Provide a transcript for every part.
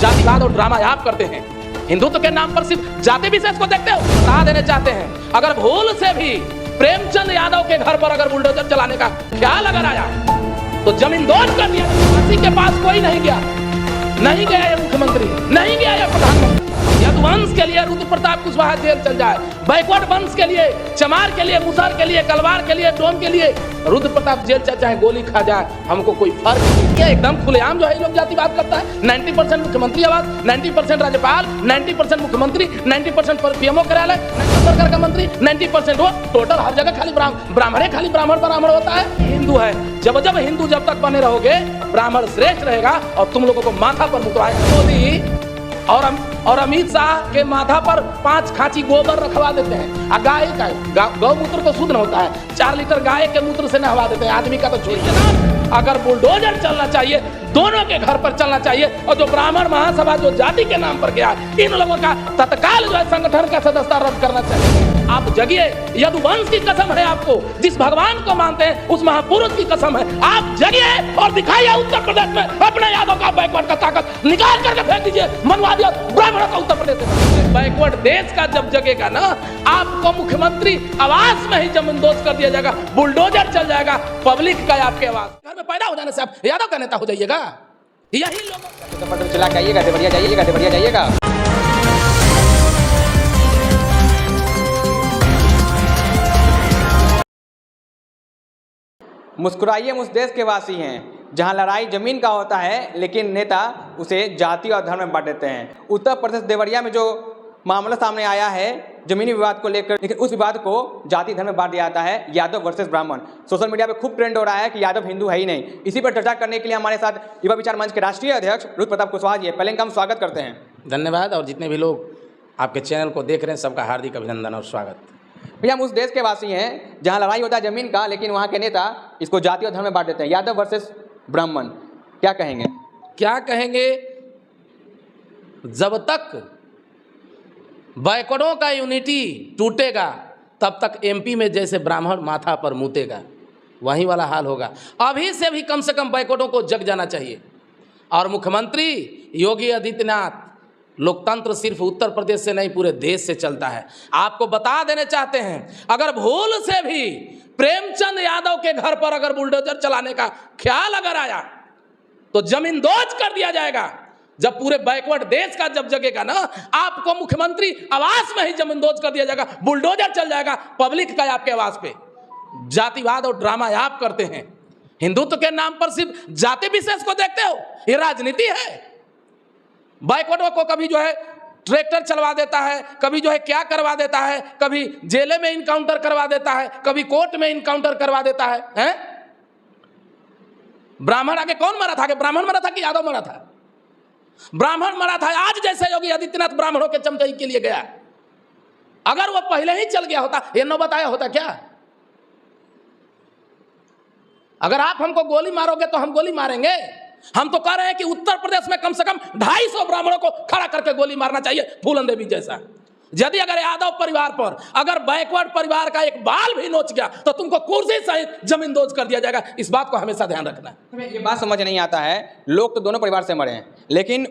जातिवाद और ड्रामा आप करते हैं। हिंदुत्व के नाम पर सिर्फ जाति विशेष को देखते हो। बता देने चाहते हैं, अगर भूल से भी प्रेमचंद यादव के घर पर अगर बुलडोजर चलाने का ख्याल अगर आया तो जमींदोज कर दिया। किसी के पास कोई नहीं गया, नहीं गया ये मुख्यमंत्री, नहीं गया ये प्रधानमंत्री। यदुवंश के लिए रुद्र प्रताप कुशवाहा जेल चल जाए, बैकवर्ड वंश के लिए, चमार के लिए, मुसर के लिए, कलवार के लिए, डोम के लिए रुद्र प्रताप जेल चल जाए, गोली खा जाए, हमको कोई फर्क नहीं। क्या एकदम खुलेआम जो है लोग जातिवाद करता है। 90% मुख्यमंत्री आवास, 90% राज्यपाल, 90% मुख्यमंत्री, 90% पीएमओ कार्यालय, सरकार का मंत्री, 90% वो टोटल हर जगह खाली ब्राह्मण खाली ब्राह्मण होता है। हिंदू है, जब हिंदू जब तक बने रहोगे ब्राह्मण श्रेष्ठ रहेगा और तुम लोगों को माथा पर मुकराएगा। मोदी और अमित शाह के माथा पर 5 खांची गोबर रखवा देते हैं। गाय का गौमूत्र तो शुद्ध होता है, 4 लीटर गाय के मूत्र से नहवा देते हैं। आदमी का तो छोड़िए। अगर बुलडोजर चलना चाहिए, दोनों के घर पर चलना चाहिए। और जो ब्राह्मण महासभा जो जाति के नाम पर गया, इन लोगों का तत्काल जो है संगठन का सदस्यता रद्द करना चाहिए। आप जगिए, यदुवंश की कसम है आपको, जिस भगवान को मानते हैं उस महापुरुष की कसम है। आप जगिए और दिखाइए उत्तर प्रदेश में अपने यादव का बैकवर्ड का ताकत निकाल करके फेंक दीजिए। मनवादी और ब्राह्मणों का उत्तर प्रदेश से बैकवर्ड देश का जब जगेगा ना, आपको मुख्यमंत्री आवास में ही जमींदोज कर दिया जाएगा, बुलडोजर चल जाएगा, पब्लिक का आपके आवास। घर में पैदा हो जाने से आप यादव का नेता हो जाइएगा। यही लोग चला के आइएगा, देवरिया जाइएगा। मुस्कुराइए उस देश के वासी हैं जहां लड़ाई जमीन का होता है, लेकिन नेता उसे जाति और धर्म में बांट देते हैं। उत्तर प्रदेश देवरिया में जो मामला सामने आया है जमीनी विवाद को लेकर, लेकिन उस विवाद को जाति धर्म में बांट दिया जाता है, यादव वर्सेस ब्राह्मण। सोशल मीडिया पे खूब ट्रेंड हो रहा है कि यादव हिंदू है ही नहीं। इसी पर चर्चा करने के लिए हमारे साथ युवा विचार मंच के राष्ट्रीय अध्यक्ष रुद्र प्रताप कुशवाहा जी है। पहले हम स्वागत करते हैं। धन्यवाद। और जितने भी लोग आपके चैनल को देख रहे हैं सबका हार्दिक अभिनंदन और स्वागत। भैया, हम उस देश के वासी हैं जहां लड़ाई होता है जमीन का, लेकिन वहां के नेता इसको जाति और धर्म में बांट देते हैं। यादव वर्सेस ब्राह्मण, क्या कहेंगे? क्या कहेंगे? जब तक बैकवर्डों का यूनिटी टूटेगा तब तक एमपी में जैसे ब्राह्मण माथा पर मुतेगा, वही वाला हाल होगा। अभी से भी कम से कम बैकवर्डों को जग जाना चाहिए। और मुख्यमंत्री योगी आदित्यनाथ, लोकतंत्र सिर्फ उत्तर प्रदेश से नहीं पूरे देश से चलता है। आपको बता देने चाहते हैं, अगर भूल से भी प्रेमचंद यादव के घर पर अगर बुलडोजर चलाने का ख्याल अगर आया तो जमींदोज कर दिया जाएगा। जब पूरे बैकवर्ड देश का जब जगेगा ना, आपको मुख्यमंत्री आवास में ही जमींदोज कर दिया जाएगा, बुलडोजर चल जाएगा, पब्लिक का आपके आवास पे। जातिवाद और ड्रामा आप करते हैं। हिंदुत्व के नाम पर सिर्फ जाति विशेष को देखते हो, ये राजनीति है। बैकवर्डों को कभी जो है ट्रैक्टर चलवा देता है, कभी जो है क्या करवा देता है, कभी जेले में इनकाउंटर करवा देता है, कभी कोर्ट में इनकाउंटर करवा देता है, हैं? ब्राह्मण आगे कौन मरा था? ब्राह्मण मरा था कि यादव मरा था? ब्राह्मण मरा था। आज जैसे योगी आदित्यनाथ ब्राह्मणों के चमचाई के लिए गया, अगर वो पहले ही चल गया होता, ये न बताया होता क्या? अगर आप हमको गोली मारोगे तो हम गोली मारेंगे। हम तो कह रहे हैं कि उत्तर प्रदेश में कम से कम 250 ब्राह्मणों को खड़ा करके गोली मारना चाहिए, फूलन देवी जैसा। यदि अगर यादव परिवार पर अगर बैकवर्ड परिवार का एक बाल भी नोच गया तो तुमको कुर्सी सहित जमींदोज कर दिया जाएगा। इस बात को हमेशा ध्यान रखना है। ये बात समझ नहीं आता है, लोग तो दोनों परिवार से मरे हैं, लेकिन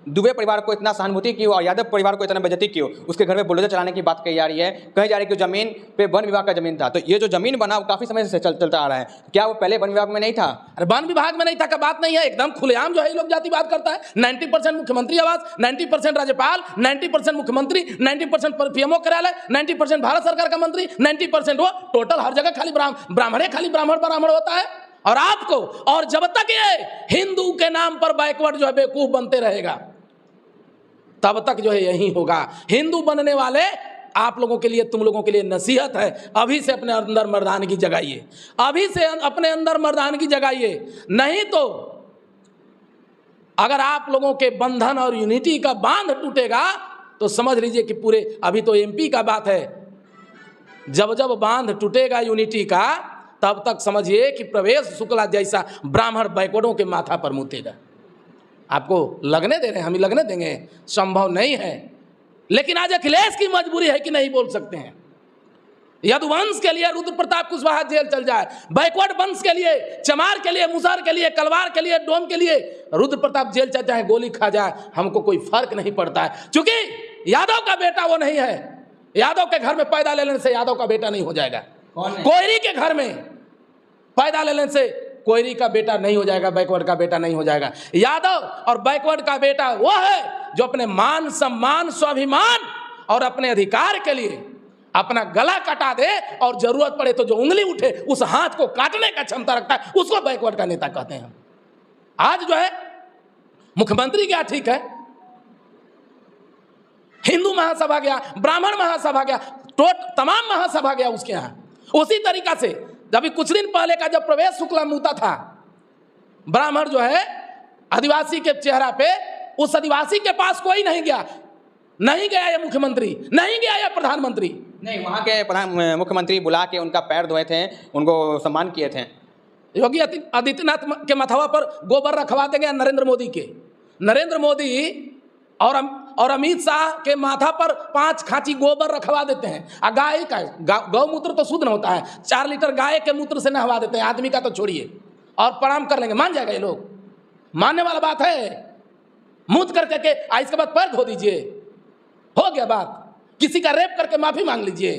दुबे परिवार को इतना सहानुभूति क्यों और यादव परिवार को इतना बेइज्जती क्यों? उसके घर में बुलडोजर चलाने की बात कही जा रही है, कही जा रही है कि जमीन पे वन विभाग का जमीन था। तो ये जो जमीन बना वो काफी समय से चलता आ रहा है, क्या वो पहले वन विभाग में नहीं था? अरे वन विभाग में नहीं था का बात नहीं है, एकदम खुलेआम जो है लोग जातिवाद करता है। 90% मुख्यमंत्री आवास, 90% राज्यपाल, 90% मुख्यमंत्री, 90% पीएमओ कार्यालय, 90% भारत सरकार का मंत्री, 90% वो टोटल हर जगह खाली ब्राह्मण होता है। और आपको, और जब तक ये हिंदू के नाम पर बैकवर्ड जो है बेवकूफ बनते रहेगा तब तक जो है यही होगा। हिंदू बनने वाले आप लोगों के लिए, तुम लोगों के लिए नसीहत है, अभी से अपने अंदर मर्दानगी जगाइए, अभी से अपने अंदर मर्दानगी जगाइए। नहीं तो अगर आप लोगों के बंधन और यूनिटी का बांध टूटेगा तो समझ लीजिए कि पूरे, अभी तो एमपी का बात है, जब जब बांध टूटेगा यूनिटी का तब तक समझिए कि प्रवेश शुक्ला जैसा ब्राह्मण बैकवर्डों के माथा पर मुतेगा। आपको लगने दे रहे हैं, हम ही लगने देंगे? संभव नहीं है। लेकिन आज अखिलेश की मजबूरी है कि नहीं बोल सकते हैं। यदुवंश के लिए रुद्र प्रताप कुशवाहा जेल चल जाए, बैकवर्ड वंश के लिए, चमार के लिए, मुसहर के लिए, कलवार के लिए, डोम के लिए रुद्र प्रताप जेल चल जाए, गोली खा जाए, हमको कोई फर्क नहीं पड़ता है, क्योंकि यादव का बेटा वो नहीं है। यादव के घर में पैदा ले लेने से यादव का बेटा नहीं हो जाएगा। कोयरी के घर में पैदा ले लेने से कोयरी का बेटा नहीं हो जाएगा, बैकवर्ड का बेटा नहीं हो जाएगा। यादव और बैकवर्ड का बेटा वो है जो अपने मान सम्मान स्वाभिमान और अपने अधिकार के लिए अपना गला कटा दे और जरूरत पड़े तो जो उंगली उठे उस हाथ को काटने का क्षमता रखता है, उसको बैकवर्ड का नेता कहते हैं। आज जो है मुख्यमंत्री क्या ठीक है, हिंदू महासभा गया, ब्राह्मण महासभा गया, तमाम महासभा गया उसके यहां। उसी तरीका से अभी कुछ दिन पहले का जब प्रवेश शुक्ला मुद्दा था, ब्राह्मण जो है आदिवासी के चेहरा पे, उस आदिवासी के पास कोई नहीं गया, नहीं गया ये मुख्यमंत्री, नहीं गया ये प्रधानमंत्री, नहीं वहाँ के मुख्यमंत्री बुला के उनका पैर धोए थे, उनको सम्मान किए थे। योगी आदित्यनाथ के मथवा पर गोबर रखवा देंगे नरेंद्र मोदी के। नरेंद्र मोदी और अमित शाह के माथा पर 5 खांची गोबर रखवा देते हैं। गाय का गौमूत्र तो शुद्ध होता है, 4 लीटर गाय के मूत्र से नहवा देते हैं, आदमी का तो छोड़िए, और प्रणाम कर लेंगे। मान जाएगा ये लोग, मानने वाला बात है। मुँह करके इसके बाद पैर धो दीजिए, हो गया बात। किसी का रेप करके माफी मांग लीजिए।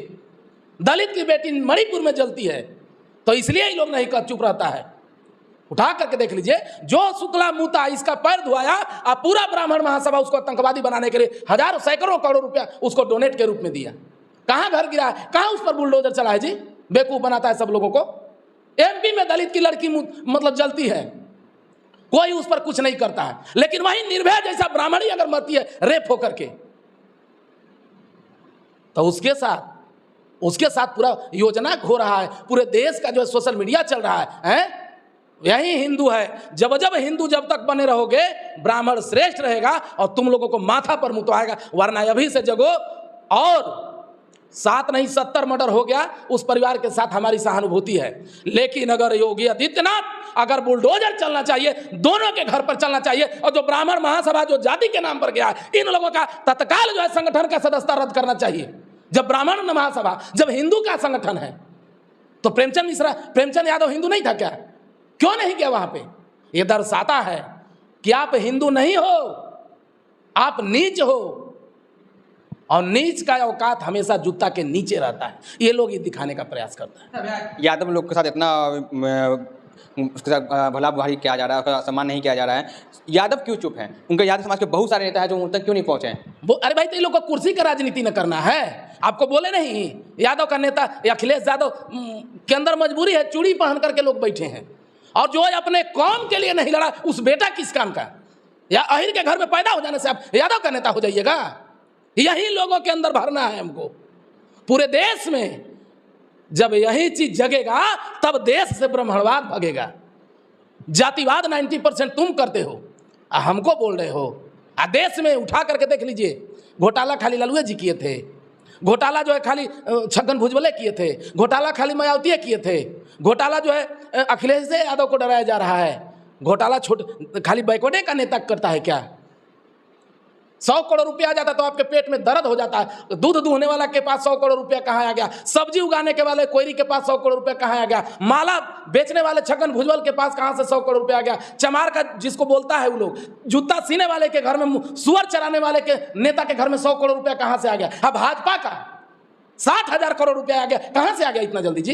दलित की बेटी मणिपुर में जलती है तो इसलिए ही लोग नहीं कर चुप रहता है। उठा करके देख लीजिए, जो शुक्ला मूता इसका पैर धुआया, अब पूरा ब्राह्मण महासभा उसको आतंकवादी बनाने के लिए हजारों सैकड़ों करोड़ रुपया उसको डोनेट के रूप में दिया। कहां घर गिरा है, कहां उस पर बुलडोजर चला है जी, बेवकूफ बनाता है सब लोगों को। एमपी में दलित की लड़की मतलब जलती है, कोई उस पर कुछ नहीं करता है, लेकिन वहीं निर्भया जैसा ब्राह्मणी अगर मरती है रेप होकर के, तो उसके साथ पूरा योजना हो रहा है। पूरे देश का जो सोशल मीडिया चल रहा है, यही हिंदू है। जब हिंदू जब तक बने रहोगे ब्राह्मण श्रेष्ठ रहेगा और तुम लोगों को माथा पर मुतवाएगा, वरना अभी से जगो। और 7 नहीं 70 मर्डर हो गया, उस परिवार के साथ हमारी सहानुभूति है। लेकिन अगर योगी आदित्यनाथ अगर बुलडोजर चलना चाहिए, दोनों के घर पर चलना चाहिए, और जो ब्राह्मण महासभा जो जाति के नाम पर गया है, इन लोगों का तत्काल जो है संगठन का सदस्यता रद्द करना चाहिए। जब ब्राह्मण महासभा, जब हिंदू का संगठन है, तो प्रेमचंद यादव हिंदू नहीं था क्या? क्यों नहीं गया वहां पे? यह दर्शाता है कि आप हिंदू नहीं हो, आप नीच हो, और नीच का औकात हमेशा जूता के नीचे रहता है। ये लोग ये दिखाने का प्रयास करता है। यादव लोग के साथ इतना उसके साथ भला बुहारी किया जा रहा है, उसका सम्मान नहीं किया जा रहा है। यादव क्यों चुप हैं? उनके यादव समाज के बहुत सारे नेता हैं जो उन तक क्यों नहीं पहुंचे हैं? वो अरे भाई, तो ये लोग को कुर्सी का राजनीति न करना है। आपको बोले नहीं, यादव का नेता अखिलेश यादव के अंदर मजबूरी है, चूड़ी पहन करके लोग बैठे हैं, और जो अपने कौम के लिए नहीं लड़ा, उस बेटा किस काम का? या अहिर के घर में पैदा हो जाने से आप यादव का नेता हो जाइएगा? यही लोगों के अंदर भरना है हमको। पूरे देश में जब यही चीज जगेगा, तब देश से ब्राह्मणवाद भगेगा। जातिवाद 90% तुम करते हो, हमको बोल रहे हो। देश में उठा करके देख लीजिए, घोटाला खाली ललुए जी किए थे, घोटाला जो है खाली छगन भुजबल किए थे, घोटाला खाली मायावती किए थे, घोटाला जो है अखिलेश यादव को डराया जा रहा है, घोटाला खाली बैकवर्ड का नेता करता है क्या? 100 करोड़ रुपया आ जाता तो आपके पेट में दर्द हो जाता है। दूध दूहने वाला के पास 100 करोड़ रुपया कहाँ आ गया? सब्जी उगाने के वाले कोयरी के पास 100 करोड़ रुपया कहाँ आ गया? माला बेचने वाले छगन भुजबल के पास कहाँ से 100 करोड़ रुपया आ गया? चमार का जिसको बोलता है वो लोग, जूता सीने वाले के घर में, सुअर चराने वाले के नेता के घर में 100 करोड़ रुपया कहाँ से आ गया? अब भाजपा का 60,000 करोड़ रुपया आ गया, कहाँ से आ गया इतना जल्दी जी?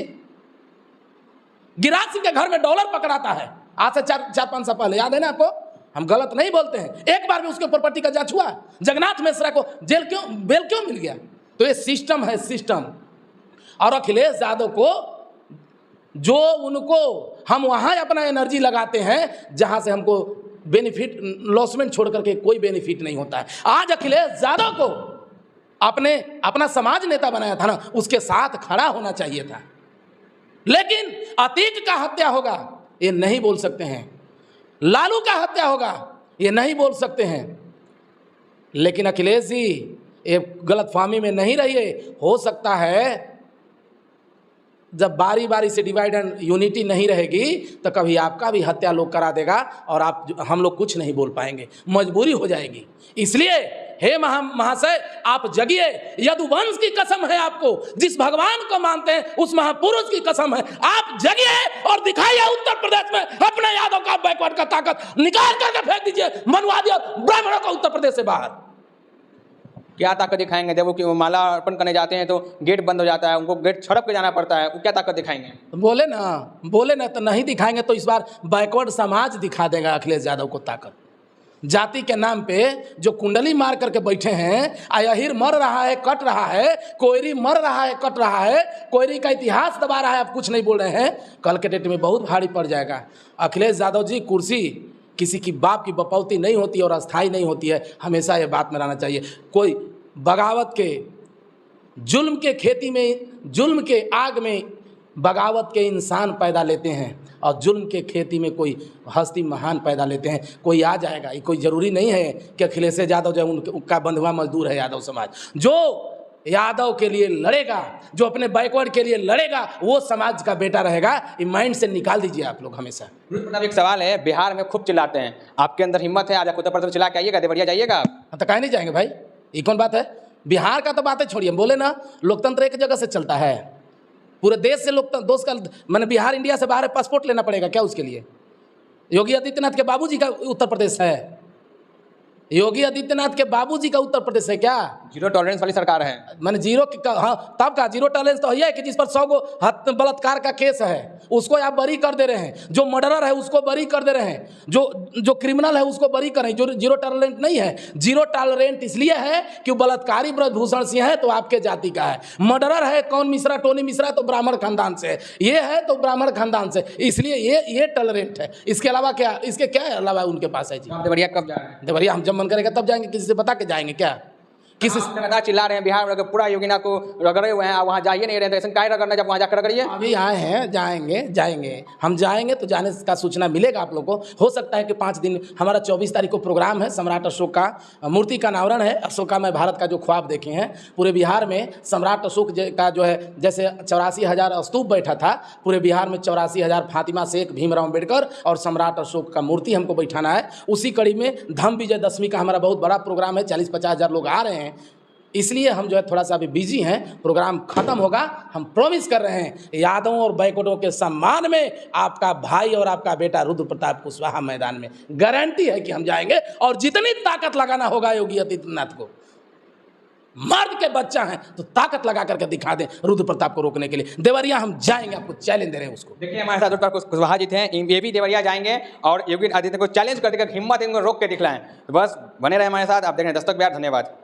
गिरिराज सिंह के घर में डॉलर पकड़ाता है, आज से 4-5 साल पहले, याद है ना आपको? हम गलत नहीं बोलते हैं। एक बार भी उसके प्रॉपर्टी का जांच हुआ? जगन्नाथ मिश्रा को बेल क्यों मिल गया? तो ये सिस्टम है, सिस्टम। और अखिलेश यादव को जो उनको हम वहां अपना एनर्जी लगाते हैं जहां से हमको बेनिफिट, लॉसमेंट छोड़ करके कोई बेनिफिट नहीं होता है। आज अखिलेश यादव को अपना समाज नेता बनाया था ना, उसके साथ खड़ा होना चाहिए था। लेकिन अतीक का हत्या होगा ये नहीं बोल सकते हैं, लालू का हत्या होगा ये नहीं बोल सकते हैं। लेकिन अखिलेश जी ये गलतफहमी में नहीं रहिए। हो सकता है जब बारी बारी से डिवाइड एंड यूनिटी नहीं रहेगी तो कभी आपका भी हत्या लोग करा देगा और हम लोग कुछ नहीं बोल पाएंगे, मजबूरी हो जाएगी। इसलिए हे महाशय आप जगिए, यदुवंश की कसम है आपको, जिस भगवान को मानते हैं उस महापुरुष की कसम है, आप जगिए और दिखाइए उत्तर प्रदेश में अपने यादव का बैकवर्ड का ताकत निकाल करके फेंक दीजिए मनवादी और ब्राह्मणों को उत्तर प्रदेश से बाहर। क्या ताकत दिखाएंगे? जब वो माला अर्पण करने जाते हैं तो गेट बंद हो जाता है, उनको गेट छड़प के जाना पड़ता है, वो क्या ताकत दिखाएंगे? बोले ना तो नहीं दिखाएंगे तो इस बार बैकवर्ड समाज दिखा देगा अखिलेश यादव को ताकत। जाति के नाम पे जो कुंडली मार करके बैठे हैं, अयहिर मर रहा है कट रहा है, कोयरी मर रहा है कट रहा है, कोयरी का इतिहास दबा रहा है, आप कुछ नहीं बोल रहे हैं, कल के डेट में बहुत भारी पड़ जाएगा। अखिलेश यादव जी, कुर्सी किसी की बाप की बपौती नहीं होती और अस्थाई नहीं होती है, हमेशा ये बात में रहना चाहिए। कोई बगावत के जुल्म के खेती में, जुल्म के आग में बगावत के इंसान पैदा लेते हैं और जुल्म के खेती में कोई हस्ती महान पैदा लेते हैं। कोई आ जाएगा, ये कोई ज़रूरी नहीं है कि अखिलेश यादव जो है उनका बंधुआ मजदूर है यादव समाज। जो यादव के लिए लड़ेगा, जो अपने बैकवर्ड के लिए लड़ेगा, वो समाज का बेटा रहेगा। ये माइंड से निकाल दीजिए आप लोग हमेशा। एक सवाल है, बिहार में खूब चिल्लाते हैं, आपके अंदर हिम्मत है आज उत्तर प्रदेश चिल्ला के आइएगा, देवरिया जाइएगा? तो कहीं नहीं जाएंगे भाई, ये कौन बात है? बिहार का तो बातें छोड़िए, बोले ना लोकतंत्र एक जगह से चलता है, पूरे देश से लोकतंत्र दोस्त का मैंने बिहार इंडिया से बाहर पासपोर्ट लेना पड़ेगा क्या उसके लिए? योगी आदित्यनाथ के बाबूजी का उत्तर प्रदेश है, योगी आदित्यनाथ के बाबूजी का उत्तर प्रदेश है क्या? जीरो टॉलरेंस वाली सरकार है। मैंने जीरो हाँ तब का जीरो टॉलरेंस तो है कि जिस पर 100 गो बलात्कार का केस है उसको आप बरी कर दे रहे हैं, जो मर्डरर है उसको बरी कर दे रहे हैं, जो क्रिमिनल है उसको बरी कर रहे हैं। जो जीरो टॉलरेंट नहीं है, जीरो टॉलरेंट इसलिए है कि बलात्कारी ब्रजभूषण सिंह है तो आपके जाति का है, मर्डरर है कौन मिश्रा, टोनी मिश्रा तो ब्राह्मण खानदान से है, ये है तो ब्राह्मण खानदान से, इसलिए ये टॉलरेंट है। इसके अलावा क्या, इसके क्या अलावा उनके पास है जी? देवरिया कब जा रहे हैं? देवरिया हम जब मन करेगा तब जाएंगे, किसी से बता के जाएंगे क्या? किसी से चिल्ला रहे हैं बिहार में पूरा योगीनाथ को रगड़े हुए हैं, आप वहाँ जाइए नहीं रहे, तो ऐसा काहे रगड़ना, जब वहाँ जाकर रगड़िए। अभी आए हैं, जाएंगे हम जाएंगे तो जाने का सूचना मिलेगा आप लोगों को। हो सकता है कि 5 दिन, हमारा 24 तारीख को प्रोग्राम है, सम्राट अशोक का मूर्ति का अनावरण है। अशोकामय भारत का जो ख्वाब देखे हैं पूरे बिहार में, सम्राट अशोक का जो है, जैसे 84,000 स्तूप बैठा था, पूरे बिहार में 84,000 फातिमा शेख, भीमराव अम्बेडकर और सम्राट अशोक का मूर्ति हमको बैठाना है। उसी कड़ी में धम्म विजय दशमी का हमारा बहुत बड़ा प्रोग्राम है, 40-50 हज़ार लोग आ रहे हैं, इसलिए हम जो है थोड़ा सा अभी बिजी हैं। प्रोग्राम खत्म होगा, हम प्रॉमिस कर रहे हैं यादवों और बैकवर्डों के सम्मान में आपका भाई और आपका बेटा रुद्र प्रताप कुशवाहा मैदान में, गारंटी है कि हम जाएंगे और जितनी ताकत लगाना होगा योगी आदित्यनाथ को, मर्द के बच्चा हैं तो ताकत लगा करके दिखा दें रुद्र प्रताप को रोकने के लिए। देवरिया हम जाएंगे, आपको चैलेंज दे रहे हैं उसको। देखिए हमारे साथ रुद्र प्रताप कुशवाहा जी थे, ये भी देवरिया जाएंगे और योगी आदित्यनाथ को चैलेंज कर देकर हिम्मत इनको रोक के दिखलाएं। तो बस बने रहे हमारे साथ, आप देख रहे हैं दस्तक बिहार। धन्यवाद।